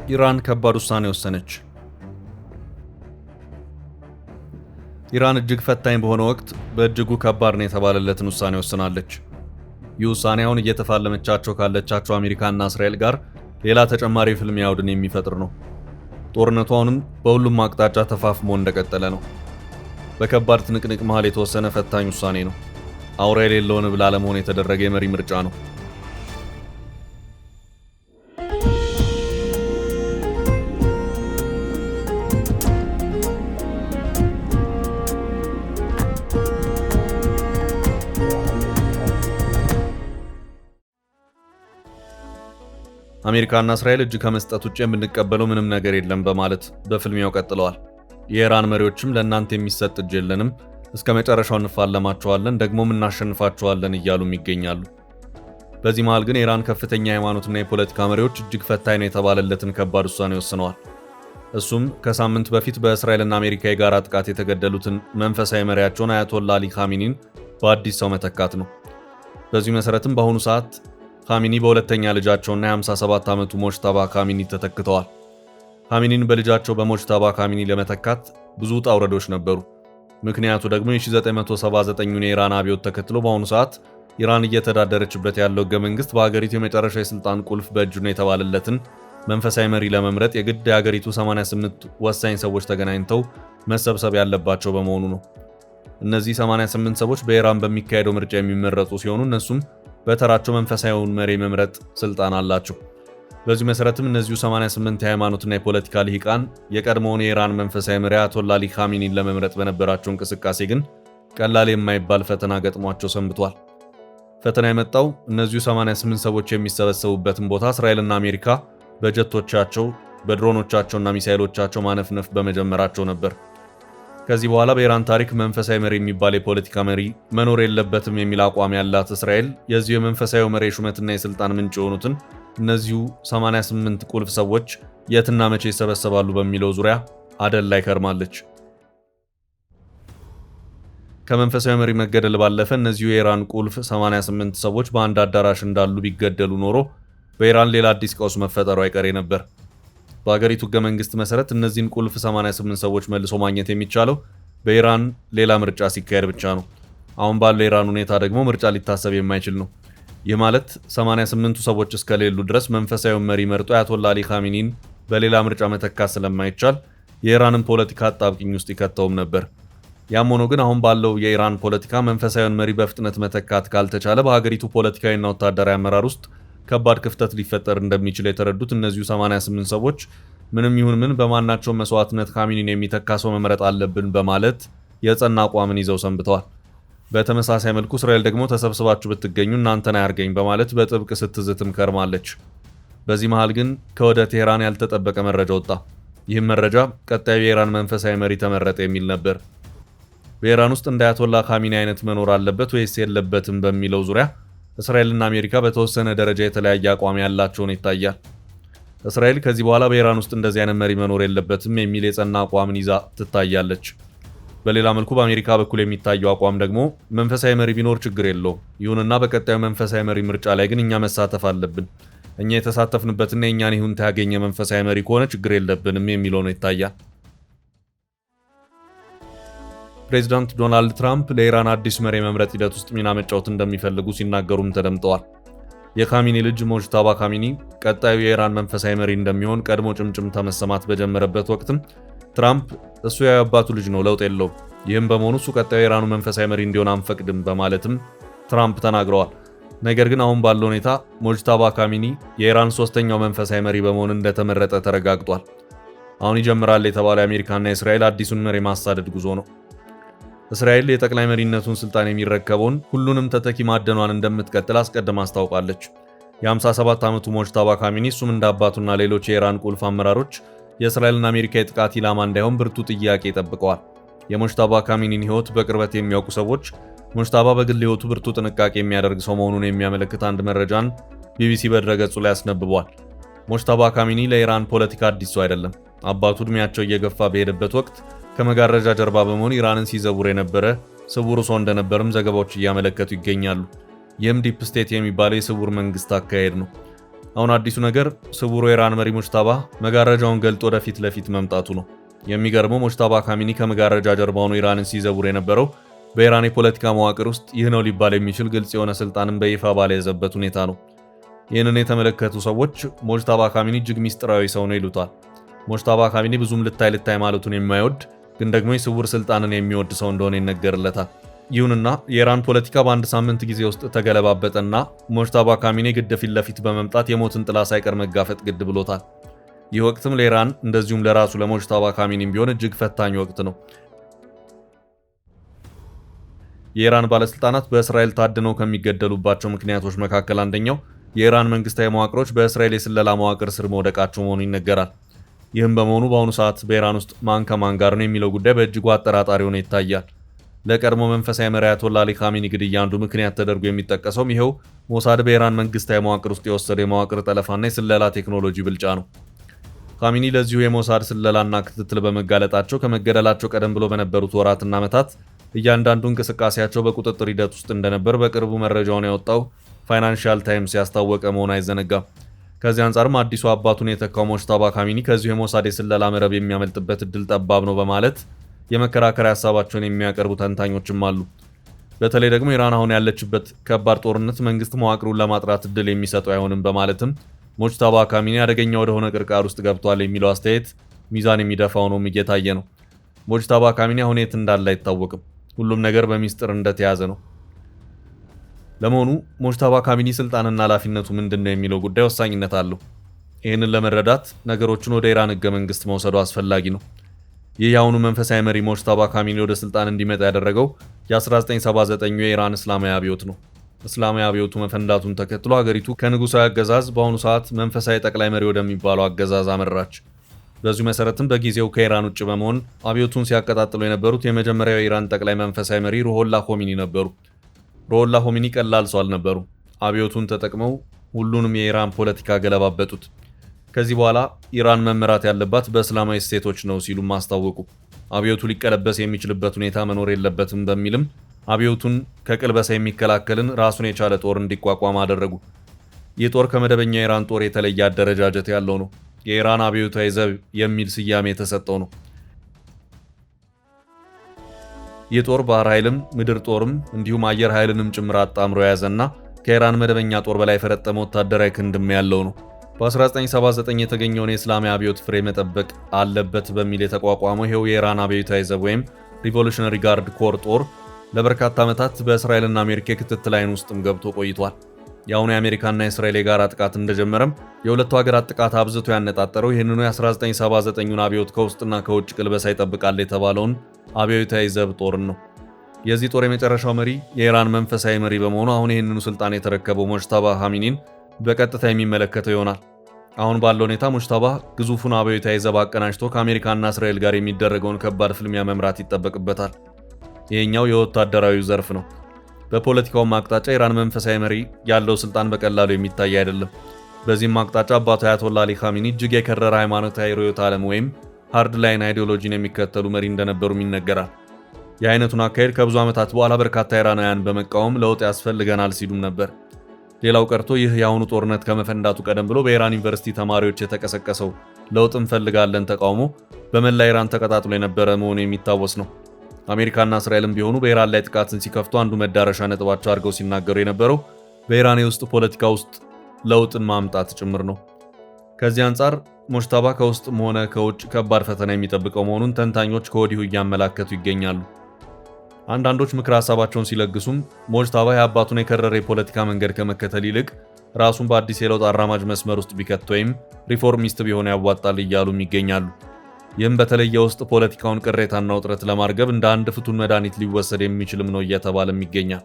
ኢራን ከባድ ውሳኔ ወሰነች። ኢራን እጅግ ፈታኝ በሆነ ወቅት በእጅጉ ከባድ ነው የተባለለትን ውሳኔ ወስናለች። ይህ ውሳኔ አሁን እየተፋለመቻቸው ካለቻቸው አሜሪካና እስራኤል ጋር ሌላ ተጨማሪ ፍልሚያ አውድን የሚፈጥር ነው። ጦርነቱ አሁንም በሁሉም አቅጣጫ ተፋፍሞ እንደቀጠለ ነው። በከባድ ትንቅንቅ መሃል የተወሰነ ፈታኝ ውሳኔ ነው። አውራ የሌለውን ብል አለመሆን የተደረገ የመሪ ምርጫ ነው። አሜሪካና እስራኤል እጅ ከመስጠት ውጭ የምንቀበለው ምንም ነገር የለም በማለት በፍልሚያው ቀጥለዋል። የኢራን መሪዎችም ለእናንተ የሚሰጥ እጅ የለንም፣ እስከ መጨረሻው እንፋለማቸዋለን፣ ደግሞም እናሸንፋቸዋለን እያሉም ይገኛሉ። በዚህ መሃል ግን የኢራን ከፍተኛ የሃይማኖትና የፖለቲካ መሪዎች እጅግ ፈታኝ ነው የተባለለትን ከባድ ውሳኔ ወስነዋል። እሱም ከሳምንት በፊት በእስራኤልና አሜሪካ የጋራ ጥቃት የተገደሉትን መንፈሳዊ መሪያቸውን አያቶላ አሊ ካሚኒን በአዲስ ሰው መተካት ነው። በዚህ መሰረትም በአሁኑ ሰዓት ካሚኒ በሁለተኛ ልጃቸውና የ57 ዓመቱ ሞጅታባ ካሚኒ ተተክተዋል። ካሚኒን በልጃቸው በሞጅታባ ካሚኒ ለመተካት ብዙ ውጣ ውረዶች ነበሩ። ምክንያቱ ደግሞ የ1979ን የኢራን አብዮት ተከትሎ በአሁኑ ሰዓት ኢራን እየተዳደረችበት ያለው ሕገ መንግስት በሀገሪቱ የመጨረሻ የስልጣን ቁልፍ በእጁ ነው የተባለለትን መንፈሳዊ መሪ ለመምረጥ የግድ የሀገሪቱ 88 ወሳኝ ሰዎች ተገናኝተው መሰብሰብ ያለባቸው በመሆኑ ነው። እነዚህ 88 ሰዎች በኢራን በሚካሄደው ምርጫ የሚመረጡ ሲሆኑ እነሱም በተራቸው መንፈሳዊውን መሪ መምረጥ ስልጣን አላቸው። በዚህ መሰረትም እነዚሁ 88 የሃይማኖትና የፖለቲካ ልሂቃን የቀድሞውን የኢራን መንፈሳዊ መሪ አያቶላ አሊ ካሚኒን ለመምረጥ በነበራቸው እንቅስቃሴ ግን ቀላል የማይባል ፈተና ገጥሟቸው ሰንብቷል። ፈተና የመጣው እነዚሁ 88 ሰዎች የሚሰበሰቡበትን ቦታ እስራኤልና አሜሪካ በጀቶቻቸው በድሮኖቻቸውና ሚሳኤሎቻቸው ማነፍነፍ በመጀመራቸው ነበር። ከዚህ በኋላ በኢራን ታሪክ መንፈሳዊ መሪ የሚባል የፖለቲካ መሪ መኖር የለበትም የሚል አቋም ያላት እስራኤል የዚሁ የመንፈሳዊ መሪ ሹመትና የስልጣን ምንጭ የሆኑትን እነዚሁ 88 ቁልፍ ሰዎች የትና መቼ ይሰበሰባሉ በሚለው ዙሪያ አደል ላይ ከርማለች። ከመንፈሳዊ መሪ መገደል ባለፈ እነዚሁ የኢራን ቁልፍ 88 ሰዎች በአንድ አዳራሽ እንዳሉ ቢገደሉ ኖሮ በኢራን ሌላ አዲስ ቀውስ መፈጠሩ አይቀሬ ነበር። በሀገሪቱ ሕገ መንግስት መሰረት እነዚህን ቁልፍ 88 ሰዎች መልሶ ማግኘት የሚቻለው በኢራን ሌላ ምርጫ ሲካሄድ ብቻ ነው። አሁን ባለው የኢራን ሁኔታ ደግሞ ምርጫ ሊታሰብ የማይችል ነው። ይህ ማለት 88ቱ ሰዎች እስከሌሉ ድረስ መንፈሳዊውን መሪ መርጦ አያቶላ አሊ ካሚኒን በሌላ ምርጫ መተካት ስለማይቻል የኢራንን ፖለቲካ አጣብቂኝ ውስጥ ይከተውም ነበር። ያም ሆኖ ግን አሁን ባለው የኢራን ፖለቲካ መንፈሳዊውን መሪ በፍጥነት መተካት ካልተቻለ በሀገሪቱ ፖለቲካዊና ወታደራዊ አመራር ውስጥ ከባድ ክፍተት ሊፈጠር እንደሚችል የተረዱት እነዚሁ 88 ሰዎች ምንም ይሁን ምን በማናቸውም መስዋዕትነት ካሚኒን የሚተካ ሰው መምረጥ አለብን በማለት የጸና አቋምን ይዘው ሰንብተዋል። በተመሳሳይ መልኩ እስራኤል ደግሞ ተሰብስባችሁ ብትገኙ እናንተን አያርገኝ በማለት በጥብቅ ስትዝትም ከርማለች። በዚህ መሃል ግን ከወደ ቴህራን ያልተጠበቀ መረጃ ወጣ። ይህም መረጃ ቀጣዩ የኢራን መንፈሳዊ መሪ ተመረጠ የሚል ነበር። በኢራን ውስጥ እንደ አያቶላ ካሚኒ አይነት መኖር አለበት ወይስ የለበትም በሚለው ዙሪያ እስራኤልና አሜሪካ በተወሰነ ደረጃ የተለያየ አቋም ያላቸውን ይታያል። እስራኤል ከዚህ በኋላ በኢራን ውስጥ እንደዚህ አይነት መሪ መኖር የለበትም የሚል የጸና አቋምን ይዛ ትታያለች። በሌላ መልኩ በአሜሪካ በኩል የሚታየው አቋም ደግሞ መንፈሳዊ መሪ ቢኖር ችግር የለውም፣ ይሁንና በቀጣዩ መንፈሳዊ መሪ ምርጫ ላይ ግን እኛ መሳተፍ አለብን፣ እኛ የተሳተፍንበትና የእኛን ይሁንታ ያገኘ መንፈሳዊ መሪ ከሆነ ችግር የለብንም የሚለው ነው ይታያል። ፕሬዚዳንት ዶናልድ ትራምፕ ለኢራን አዲስ መሪ መምረጥ ሂደት ውስጥ ሚና መጫወት እንደሚፈልጉ ሲናገሩም ተደምጠዋል። የካሚኒ ልጅ ሞጅታባ ካሚኒ ቀጣዩ የኢራን መንፈሳዊ መሪ እንደሚሆን ቀድሞ ጭምጭምታ መሰማት በጀመረበት ወቅትም ትራምፕ እሱ የአባቱ ልጅ ነው፣ ለውጥ የለውም፣ ይህም በመሆኑ እሱ ቀጣዩ የኢራኑ መንፈሳዊ መሪ እንዲሆን አንፈቅድም በማለትም ትራምፕ ተናግረዋል። ነገር ግን አሁን ባለው ሁኔታ ሞጅታባ ካሚኒ የኢራን ሶስተኛው መንፈሳዊ መሪ በመሆን እንደተመረጠ ተረጋግጧል። አሁን ይጀምራል የተባለው የአሜሪካና የእስራኤል አዲሱን መሪ ማሳደድ ጉዞ ነው። እስራኤል የጠቅላይ መሪነቱን ስልጣን የሚረከበውን ሁሉንም ተተኪ ማደኗን እንደምትቀጥል አስቀድማ አስታውቃለች። የ57 ዓመቱ ሞጅታባ ካሚኒ እሱም እንደ አባቱና ሌሎች የኢራን ቁልፍ አመራሮች የእስራኤልና አሜሪካ የጥቃት ኢላማ እንዳይሆን ብርቱ ጥያቄ ጠብቀዋል። የሞጅታባ ካሚኒን ሕይወት በቅርበት የሚያውቁ ሰዎች ሞጅታባ በግል ሕይወቱ ብርቱ ጥንቃቄ የሚያደርግ ሰው መሆኑን የሚያመለክት አንድ መረጃን ቢቢሲ በድረገጹ ላይ አስነብቧል። ሞጅታባ ካሚኒ ለኢራን ፖለቲካ አዲስ ሰው አይደለም። አባቱ ዕድሜያቸው እየገፋ በሄደበት ወቅት ከመጋረጃ ጀርባ በመሆን ኢራንን ሲዘውር የነበረ ስውር ሰው እንደነበርም ዘገባዎች እያመለከቱ ይገኛሉ። ይህም ዲፕ ስቴት የሚባለው የስውር መንግስት አካሄድ ነው። አሁን አዲሱ ነገር ስውሩ የኢራን መሪ ሙጅታባ መጋረጃውን ገልጦ ወደፊት ለፊት መምጣቱ ነው። የሚገርመው ሙጅታባ ካሚኒ ከመጋረጃ ጀርባ ሆኖ ኢራንን ሲዘውር የነበረው በኢራን የፖለቲካ መዋቅር ውስጥ ይህ ነው ሊባል የሚችል ግልጽ የሆነ ስልጣንን በይፋ ባልያዘበት ሁኔታ ነው። ይህንን የተመለከቱ ሰዎች ሙጅታባ ካሚኒ እጅግ ሚስጥራዊ ሰው ነው ይሉታል። ሙጅታባ ካሚኒ ብዙም ልታይ ማለቱን የማይወድ ግን ደግሞ የስውር ስልጣንን የሚወድ ሰው እንደሆነ ይነገርለታል። ይሁንና የኢራን ፖለቲካ በአንድ ሳምንት ጊዜ ውስጥ ተገለባበጠና ሙጅታባ ካሚኒ ግድ ፊት ለፊት በመምጣት የሞትን ጥላ ሳይቀር መጋፈጥ ግድ ብሎታል። ይህ ወቅትም ለኢራን እንደዚሁም ለራሱ ለሙጅታባ ካሚኒም ቢሆን እጅግ ፈታኝ ወቅት ነው። የኢራን ባለስልጣናት በእስራኤል ታድነው ከሚገደሉባቸው ምክንያቶች መካከል አንደኛው የኢራን መንግስታዊ መዋቅሮች በእስራኤል የስለላ መዋቅር ስር መውደቃቸው መሆኑ ይነገራል። ይህም በመሆኑ በአሁኑ ሰዓት በኢራን ውስጥ ማን ከማን ጋር ነው የሚለው ጉዳይ በእጅጉ አጠራጣሪ ሆኖ ይታያል። ለቀድሞ መንፈሳዊ መሪ አያቶላ አሊ ካሚኒ ግድያ አንዱ ምክንያት ተደርጎ የሚጠቀሰውም ይኸው ሞሳድ በኢራን መንግስታዊ መዋቅር ውስጥ የወሰደ የመዋቅር ጠለፋና የስለላ ቴክኖሎጂ ብልጫ ነው። ካሚኒ ለዚሁ የሞሳድ ስለላና ክትትል በመጋለጣቸው ከመገደላቸው ቀደም ብሎ በነበሩት ወራትና ዓመታት እያንዳንዱ እንቅስቃሴያቸው በቁጥጥር ሂደት ውስጥ እንደነበር በቅርቡ መረጃውን ያወጣው ፋይናንሻል ታይምስ ያስታወቀ መሆኑ አይዘነጋም። ከዚህ አንጻርም አዲሱ አባቱን የተካው ሙጅታባ ካሚኒ ከዚሁ የሞሳድ የስለላ መረብ የሚያመልጥበት እድል ጠባብ ነው በማለት የመከራከሪያ ሀሳባቸውን የሚያቀርቡ ተንታኞችም አሉ። በተለይ ደግሞ ኢራን አሁን ያለችበት ከባድ ጦርነት መንግስት መዋቅሩን ለማጥራት እድል የሚሰጠው አይሆንም በማለትም ሙጅታባ ካሚኒ አደገኛ ወደሆነ ቅርቃር ውስጥ ገብቷል የሚለው አስተያየት ሚዛን የሚደፋው ነው እየታየ ነው። ሙጅታባ ካሚኒ አሁን የት እንዳለ አይታወቅም። ሁሉም ነገር በሚስጥር እንደተያዘ ነው። ለመሆኑ ሙጅታባ ካሚኒ ስልጣንና ኃላፊነቱ ምንድነው የሚለው ጉዳይ ወሳኝነት አለው። ይህንን ለመረዳት ነገሮችን ወደ ኢራን ህገ መንግስት መውሰዱ አስፈላጊ ነው። ይህ የአሁኑ መንፈሳዊ መሪ ሙጅታባ ካሚኒ ወደ ስልጣን እንዲመጣ ያደረገው የ1979 የኢራን እስላማዊ አብዮት ነው። እስላማዊ አብዮቱ መፈንዳቱን ተከትሎ ሀገሪቱ ከንጉሳዊ አገዛዝ በአሁኑ ሰዓት መንፈሳዊ ጠቅላይ መሪ ወደሚባለው አገዛዝ አመራች። በዚሁ መሰረትም በጊዜው ከኢራን ውጭ በመሆን አብዮቱን ሲያቀጣጥሉ የነበሩት የመጀመሪያው የኢራን ጠቅላይ መንፈሳዊ መሪ ሩሆላ ኾሚኒ ነበሩ። ሩሆላ ኾሚኒ ቀላል ሰው አልነበሩ። አብዮቱን ተጠቅመው ሁሉንም የኢራን ፖለቲካ ገለባበጡት። ከዚህ በኋላ ኢራን መመራት ያለባት በእስላማዊ እሴቶች ነው ሲሉም አስታወቁ። አብዮቱ ሊቀለበስ የሚችልበት ሁኔታ መኖር የለበትም በሚልም አብዮቱን ከቅልበሳ የሚከላከልን ራሱን የቻለ ጦር እንዲቋቋም አደረጉ። ይህ ጦር ከመደበኛ የኢራን ጦር የተለየ አደረጃጀት ያለው ነው። የኢራን አብዮታዊ ዘብ የሚል ስያሜ የተሰጠው ነው። ይህ ጦር ባህር ኃይልም ምድር ጦርም እንዲሁም አየር ኃይልንም ጭምር አጣምሮ የያዘና ከኢራን መደበኛ ጦር በላይ የፈረጠመ ወታደራዊ ክንድም ያለው ነው። በ1979 የተገኘውን የእስላማዊ አብዮት ፍሬ መጠበቅ አለበት በሚል የተቋቋመው ይኸው የኢራን አብዮታዊ ዘብ ወይም ሪቮሉሽነሪ ጋርድ ኮር ጦር ለበርካታ ዓመታት በእስራኤልና አሜሪካ የክትትል ላይን ውስጥም ገብቶ ቆይቷል። የአሁኑ የአሜሪካና የእስራኤል የጋራ ጥቃት እንደጀመረም የሁለቱ ሀገራት ጥቃት አብዝቶ ያነጣጠረው ይህንኑ የ1979ን አብዮት ከውስጥና ከውጭ ቅልበሳ ይጠብቃል የተባለውን አብዮታዊ ዘብ ጦርን ነው። የዚህ ጦር የመጨረሻው መሪ የኢራን መንፈሳዊ መሪ በመሆኑ አሁን ይህንኑ ስልጣን የተረከበው ሙጅታባ ካሚኒን በቀጥታ የሚመለከተው ይሆናል። አሁን ባለው ሁኔታ ሙጅታባ ግዙፉን አብዮታዊ ዘብ አቀናጅቶ ከአሜሪካና እስራኤል ጋር የሚደረገውን ከባድ ፍልሚያ መምራት ይጠበቅበታል። ይሄኛው የወታደራዊ ዘርፍ ነው። በፖለቲካውም አቅጣጫ ኢራን መንፈሳዊ መሪ ያለው ስልጣን በቀላሉ የሚታይ አይደለም። በዚህም አቅጣጫ አባቱ አያቶላ አሊ ካሚኒ እጅግ የከረረ ሃይማኖታዊ ርዕዮተ ዓለም ወይም ሃርድ ላይን አይዲዮሎጂን የሚከተሉ መሪ እንደነበሩም ይነገራል። የአይነቱን አካሄድ ከብዙ ዓመታት በኋላ በርካታ ኢራናውያን በመቃወም ለውጥ ያስፈልገናል ሲሉም ነበር። ሌላው ቀርቶ ይህ የአሁኑ ጦርነት ከመፈንዳቱ ቀደም ብሎ በኢራን ዩኒቨርሲቲ ተማሪዎች የተቀሰቀሰው ለውጥ እንፈልጋለን ተቃውሞ በመላ ኢራን ተቀጣጥሎ የነበረ መሆኑ የሚታወስ ነው። አሜሪካና እስራኤልም ቢሆኑ በኢራን ላይ ጥቃትን ሲከፍቱ አንዱ መዳረሻ ነጥባቸው አድርገው ሲናገሩ የነበረው በኢራን የውስጥ ፖለቲካ ውስጥ ለውጥን ማምጣት ጭምር ነው። ከዚህ አንጻር ሙጅታባ ከውስጥም ሆነ ከውጭ ከባድ ፈተና የሚጠብቀው መሆኑን ተንታኞች ከወዲሁ እያመላከቱ ይገኛሉ። አንዳንዶች ምክር ሀሳባቸውን ሲለግሱም ሙጅታባ የአባቱን የከረረ የፖለቲካ መንገድ ከመከተል ይልቅ ራሱን በአዲስ የለውጥ አራማጅ መስመር ውስጥ ቢከት ወይም ሪፎርሚስት ቢሆን ያዋጣል እያሉም ይገኛሉ። ይህም በተለይ የውስጥ ፖለቲካውን ቅሬታና ውጥረት ለማርገብ እንደ አንድ ፍቱን መድኃኒት ሊወሰድ የሚችልም ነው እየተባለም ይገኛል።